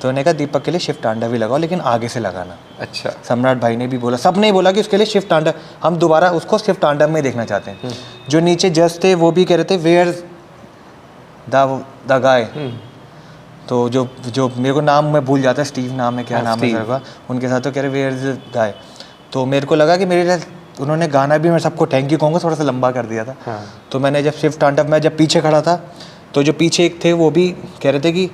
तो उन्होंने कहा दीपक के लिए शिफ्ट टांडा भी लगाओ, लेकिन आगे से लगाना। अच्छा। सम्राट भाई ने भी बोला, सब ने बोला कि उसके लिए शिफ्ट टांडा, हम दोबारा उसको शिफ्ट टांडा में देखना चाहते हैं। जो नीचे जज थे वो भी कह रहे थे वेयर द गाय। तो जो मेरे को नाम मैं भूल जाता, स्टीव नाम है, क्या नाम है सर का, उनके साथ तो कह रहे वेयर द गाय। तो मेरे को लगा कि मेरे उन्होंने गाना भी, मैं सबको थैंक यू कहूँगा, थोड़ा सा लंबा कर दिया था। तो मैंने जब शिफ्ट टांडा में जब पीछे खड़ा था, तो जो पीछे एक थे वो भी कह रहे थे कि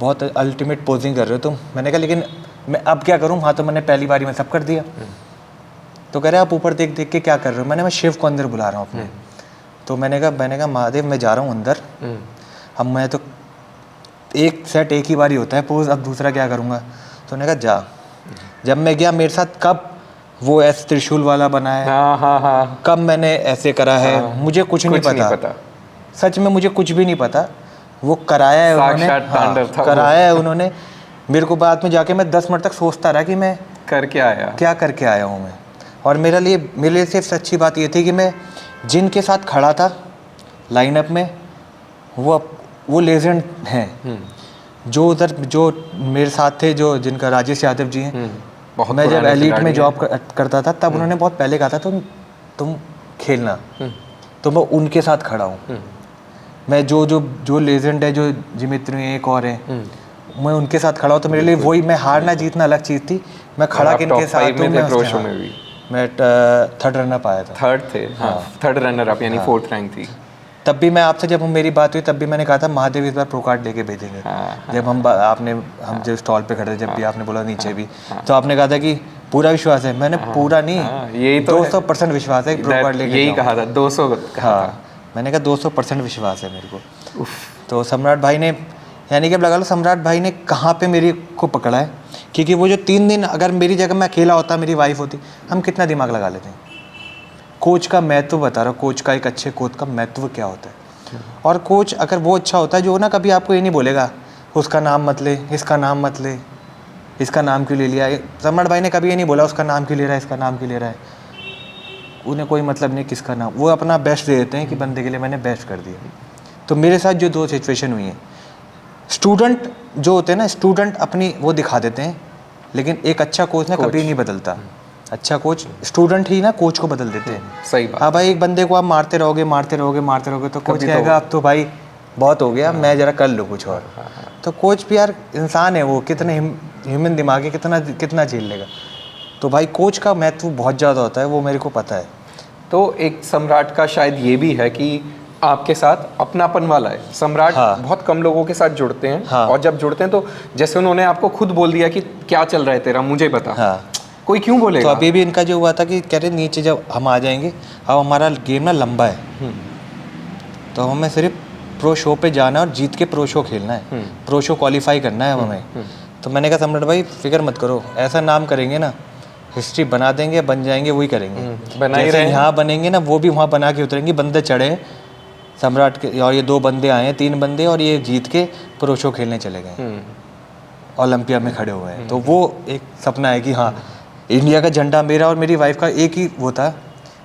बहुत अल्टीमेट पोजिंग कर रहे हो तुम। मैंने कहा लेकिन मैं अब क्या करूँ, हाँ तो मैंने पहली बारी में सब कर दिया। तो कह रहे आप ऊपर देख देख के क्या कर रहे हो? मैं शिव को अंदर बुला रहा हूँ अपने। तो मैंने कहा महादेव मैं जा रहा हूँ अंदर, अब मैं तो एक सेट एक ही बारी होता है पोज, अब दूसरा क्या करूँगा? तो मैंने कहा जा। जब मैं गया, मेरे साथ कब वो ऐसे त्रिशूल वाला बना है, कब मैंने ऐसे करा है, मुझे कुछ नहीं पता। सच में मुझे कुछ भी नहीं पता। वो कराया है उन्होंने, कराया है उन्होंने मेरे को। बाद में जाके मैं 10 मिनट तक सोचता रहा कि मैं क्या करके आया हूँ मैं। और मेरे लिए सिर्फ अच्छी बात ये थी कि मैं जिनके साथ खड़ा था लाइनअप में, वो लेजेंड हैं। जो उधर जो मेरे साथ थे, जो जिनका राजेश यादव जी हैं, मैं जब एलीट में जॉब करता था तब उन्होंने बहुत पहले कहा था तुम खेलना, तो मैं उनके साथ खड़ा हूँ। मैं जो लेजेंड है, जो जिमित्री एक और है, मैं उनके साथ खड़ा हूँ। तो मेरे लिए वही, मैं हारना जीतना अलग चीज़ थी, मैं खड़ा किनके साथ हूँ। मैं 3rd रनर आया था। 3rd थे, हाँ 3rd रनर अप, यानी 4th रैंक थी। तब भी मैं आपसे, जब मेरी बात हुई तब भी मैंने कहा था महादेव इस बार प्रो कार्ड लेके भेजेंगे। जब हम जो स्टॉल पे खड़े थे, जब भी आपने बोला नीचे भी, तो आपने कहा था कि पूरा विश्वास है। मैंने पूरा नहीं, यही तो 200% विश्वास है प्रो कार्ड लेके, यही कहा था, 200। हाँ, मैंने कहा 200% विश्वास है मेरे को। तो सम्राट भाई ने, यानी कि अब लगा लो सम्राट भाई ने कहाँ पे मेरे को पकड़ा है। क्योंकि वो जो 3 दिन अगर मेरी जगह मैं अकेला होता, मेरी वाइफ होती, हम कितना दिमाग लगा लेते हैं। कोच का महत्व बता रहा हूँ, कोच का, एक अच्छे कोच का महत्व क्या होता है। और कोच अगर वो अच्छा होता है, जो ना कभी आपको ये नहीं बोलेगा उसका नाम मत ले, इसका नाम मत ले, इसका नाम क्यों ले लिया। सम्राट भाई ने कभी ये नहीं बोला उसका नाम क्यों ले रहा है, इसका नाम क्यों ले रहा है। उन्हें कोई मतलब नहीं किसका नाम, वो अपना बेस्ट दे देते हैं कि बंदे के लिए मैंने बेस्ट कर दिया। तो मेरे साथ जो 2 सिचुएशन हुई हैं, स्टूडेंट जो होते हैं ना, स्टूडेंट अपनी वो दिखा देते हैं, लेकिन एक अच्छा कोच ना कभी नहीं बदलता। अच्छा कोच, स्टूडेंट ही ना कोच को बदल देते हैं। सही बात। हाँ भाई, एक बंदे को आप मारते रहोगे तो कोच कहेगा अब तो भाई बहुत हो गया, मैं जरा कर लूँ कुछ और। तो कोच भी यार इंसान है, वो कितने ह्यूमन दिमाग है, कितना झेल लेगा। तो भाई कोच का महत्व बहुत ज़्यादा होता है, वो मेरे को पता है। तो एक सम्राट का शायद ये भी है कि आपके साथ अपनापन वाला है। सम्राट बहुत कम लोगों के साथ जुड़ते हैं, और जब जुड़ते हैं तो जैसे उन्होंने आपको खुद बोल दिया कि क्या चल रहा है तेरा, मुझे बता। कोई क्यों बोलेगा। तो अभी भी इनका जो हुआ था कि कह रहे नीचे जब हम आ जाएंगे, अब हमारा गेम ना लंबा है, तो हमें सिर्फ प्रो शो पे जाना है और जीत के प्रो शो खेलना है, प्रो शो क्वालिफाई करना है हमें। तो मैंने कहा सम्राट भाई फिक्र मत करो, ऐसा नाम करेंगे ना, हिस्ट्री बना देंगे, बन जाएंगे, वही करेंगे। बना ही जैसे रहे हैं। यहाँ बनेंगे ना, वो भी वहाँ बना के उतरेंगे। बंदे चढ़े सम्राट के, और ये 2 बंदे आए हैं, 3 बंदे, और ये जीत के प्रो शो खेलने चले गए, ओलंपिया में खड़े हुए हैं। तो वो एक सपना है कि हाँ, इंडिया का झंडा मेरा और मेरी वाइफ का एक ही वो था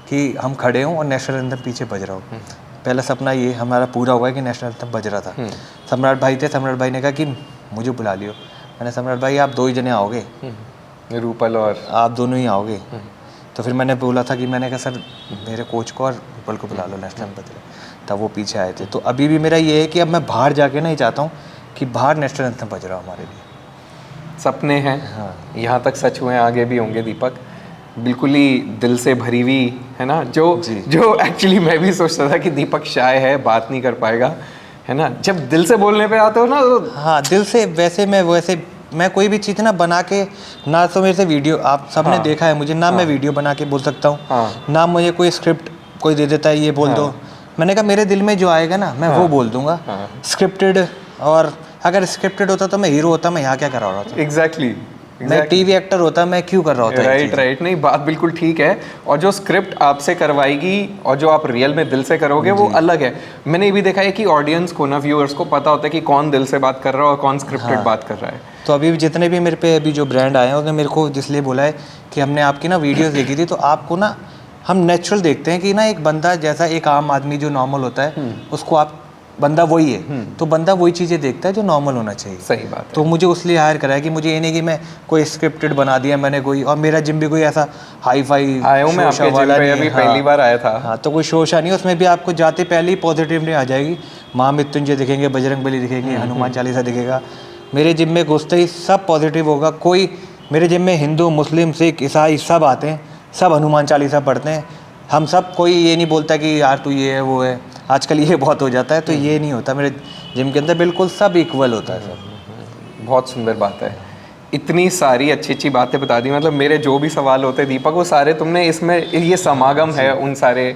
कि हम खड़े हों और नेशनल एंथम पीछे बज रहा हो। पहला सपना ये हमारा पूरा हुआ है कि नेशनल एंथम बज रहा था। सम्राट भाई थे, सम्राट भाई ने कहा कि मुझे बुला लियो। मैंने सम्राट भाई आप 2 ही जने आओगे, रूपल और आप दोनों ही आओगे। तो फिर मैंने बोला था कि मैंने कहा सर मेरे कोच को और रूपल को बुला लो नेशनल एंथम बज रहा। तब वो पीछे आए थे। तो अभी भी मेरा ये है कि अब मैं बाहर जाके नहीं चाहता हूँ कि बाहर नेशनल एंथम बज रहा हो हमारे लिए। सपने हैं, यहाँ तक सच हुए, आगे भी होंगे दीपक। बिल्कुल ही दिल से भरी हुई है ना, जो एक्चुअली मैं भी सोचता था कि दीपक शाय है, बात नहीं कर पाएगा, है ना। जब दिल से बोलने पे आते हो ना तो हाँ, दिल से। वैसे मैं कोई भी चीज़ ना बना के, ना तो मेरे से वीडियो आप सबने देखा है मुझे, ना मैं वीडियो बना के बोल सकता हूँ, ना मुझे कोई स्क्रिप्ट कोई दे देता है ये बोल दो। मैंने कहा मेरे दिल में जो आएगा ना मैं वो बोल दूंगा। स्क्रिप्टेड, और अगर स्क्रिप्टेड होता तो मैं हीरो होता, मैं यहाँ क्या कर रहा था। एग्जैक्टली मैं टीवी एक्टर होता, मैं क्यों कर रहा होता। राइट। नहीं, बात बिल्कुल ठीक है। और जो स्क्रिप्ट आपसे करवाएगी और जो आप रियल में दिल से करोगे वो अलग है। मैंने ये भी देखा है कि ऑडियंस को ना, व्यूअर्स को पता होता है कि कौन दिल से बात कर रहा है और कौन स्क्रिप्टेड बात कर रहा है। तो अभी जितने भी मेरे पे अभी जो ब्रांड आए हैं उन्होंने मेरे को इसलिए बोला है कि हमने आपकी ना वीडियोस देखी थी, तो आपको ना हम नेचुरल देखते हैं कि ना एक बंदा जैसा एक आम आदमी जो नॉर्मल होता है उसको आप, बंदा वही है, तो बंदा वही चीज़ें देखता है जो नॉर्मल होना चाहिए। सही बात है। तो मुझे उसलिए हायर करा है कि मुझे ये नहीं कि मैं कोई स्क्रिप्टेड बना दिया मैंने कोई, और मेरा जिम भी कोई ऐसा हाई फाई आया हूँ मैं आपके जिम पे, अभी पहली बार आया था। हाँ, तो कोई शोशा नहीं, उसमें भी आपको जाते पहले ही पॉजिटिव नहीं आ जाएगी। महामृत्युंजय दिखेंगे, बजरंग बली दिखेंगे, हनुमान चालीसा दिखेगा। मेरे जिम में घुसते ही सब पॉजिटिव होगा। कोई मेरे जिम में हिंदू, मुस्लिम, सिख, ईसाई सब आते हैं, सब हनुमान चालीसा पढ़ते हैं। हम सब, कोई ये नहीं बोलता कि यार तू ये है वो है, आजकल ये बहुत हो जाता है, तो ये नहीं होता मेरे जिम के अंदर, बिल्कुल सब इक्वल होता है सब। बहुत सुंदर बात है। इतनी सारी अच्छी अच्छी बातें बता दी, मतलब मेरे जो भी सवाल होते दीपक वो सारे तुमने इसमें, ये समागम है उन सारे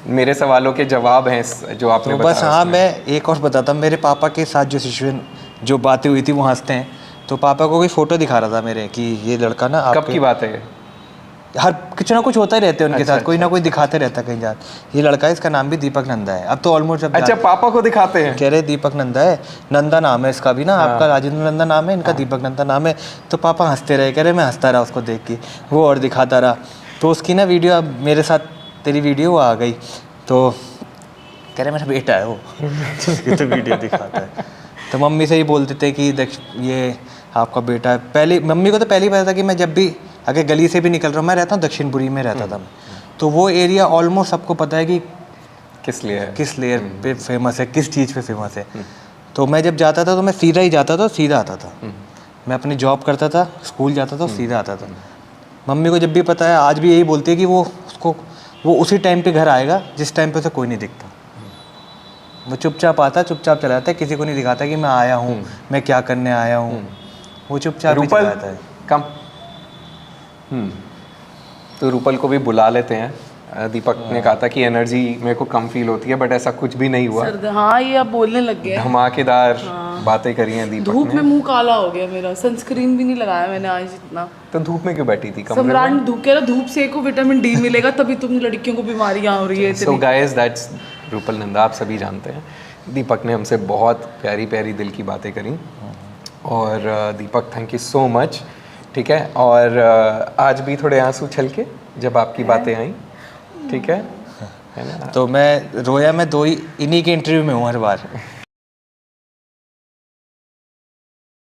मेरे सवालों के जवाब हैं जो आपने तो बस हाँ, मैं एक और बताता हूँ। मेरे पापा के साथ जो सिचुएशन, जो बातें हुई थी वो हंसते हैं। तो पापा को कोई फ़ोटो दिखा रहा था मेरे कि ये लड़का ना, कब की बात है? हर कुछ ना कुछ होता ही रहते हैं उनके साथ, कोई ना कोई दिखाते रहता है कहीं जात। ये लड़का है, इसका नाम भी दीपक नंदा है। अब तो ऑलमोस्ट अच्छा, पापा को दिखाते हैं, कह रहे दीपक नंदा है, नंदा नाम है इसका भी ना, आपका राजेंद्र नंदा नाम है, इनका दीपक नंदा नाम है। तो पापा हंसते रहे, कह रहे मैं हंसता रहा उसको देख के, वो और दिखाता रहा। तो उसकी ना वीडियो, अब मेरे साथ तेरी वीडियो आ गई, तो कह रहे मेरा बेटा है वो जिसकी तो वीडियो दिखाता है। तो मम्मी से ही बोलते थे कि ये आपका बेटा है। पहले मम्मी को तो पहले ही पता था कि मैं जब भी अगर गली से भी निकल रहा हूँ, मैं रहता हूँ दक्षिणपुरी में रहता था, तो वो एरिया ऑलमोस्ट सबको पता है कि किस लेयर पे फेमस है, किस चीज़ पे फेमस है। तो मैं जब जाता था तो मैं सीधा ही जाता था, सीधा आता था। मैं अपनी जॉब करता था, स्कूल जाता था, सीधा आता था। मम्मी को जब भी पता है, आज भी यही बोलती है कि वो उसी टाइम पे घर आएगा जिस टाइम पे उसे कोई नहीं दिखता। वो चुपचाप आता, चुपचाप चला जाता है, किसी को नहीं दिखाता कि मैं आया हूँ, मैं क्या करने आया हूँ। वो चुपचाप ही चला जाता है। कम तो रूपल को भी बुला लेते हैं। दीपक ने कहा था कि एनर्जी मेरे को कम फील होती है, बट ऐसा कुछ भी नहीं हुआ। हाँ, ये अब बोलने लग गया, धमाकेदार बातें करी हैं दीपक ने। धूप में मुंह काला हो गया मेरा, सनस्क्रीन भी नहीं लगाया मैंने आज इतना। तो धूप में क्यों बैठी थी कमरे सम्राट में? धूप कह रहा, धूप से को विटामिन डी मिलेगा तभी तुम लड़कियों को बीमारियां हो रही है। So guys, that's Rupal Nanda, आप सभी जानते हैं। दीपक ने हमसे बहुत प्यारी प्यारी दिल की बातें करी, और दीपक थैंक यू सो मच। ठीक है, और आज भी थोड़े आंसू छलके जब आपकी बातें आई, ठीक है ना? तो मैं रोया, मैं इन्हीं के इंटरव्यू में हूँ हर बार।